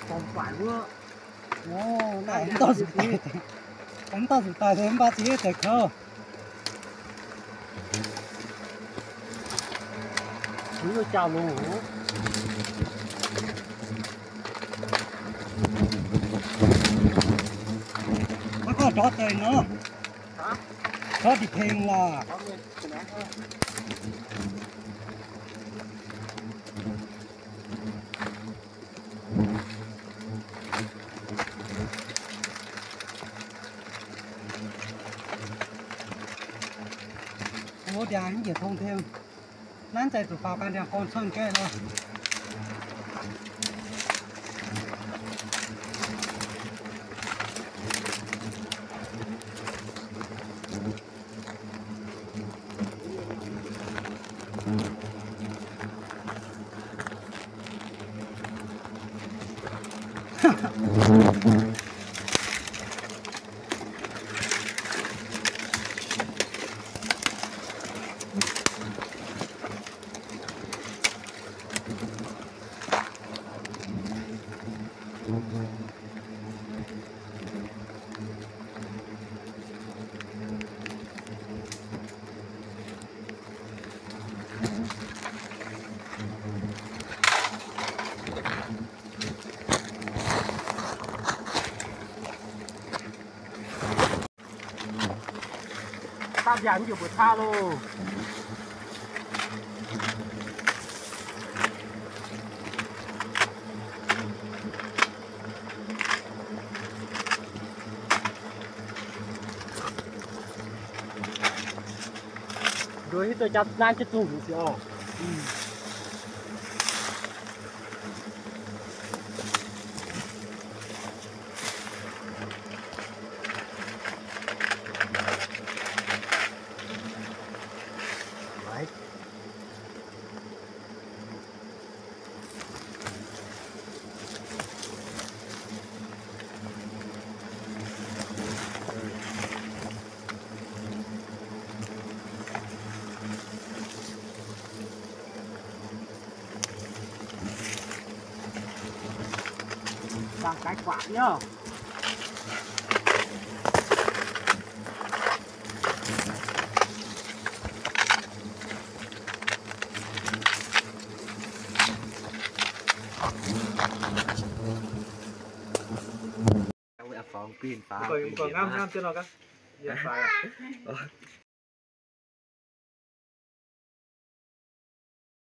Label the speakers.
Speaker 1: Còn phải nữa.
Speaker 2: Nó lại đánh to tài thì em ba chỉ để khâu.
Speaker 1: Đúng rồi chào luôn.
Speaker 2: Nó có chót rồi nó.
Speaker 1: Hả?
Speaker 2: Chót thì phèn là. Ủa đi anh chỉ thông thêm. Nán chạy tụi phao can đi con sơn cái thôi.
Speaker 1: Ta giảm nhiều bữa tha luôn. Rồi tôi chặt nan chết tủ rồi. Đang cái quả nhá.
Speaker 3: Phòng pin phá
Speaker 1: Còn ngâm chưa nào các? Giờ phải à?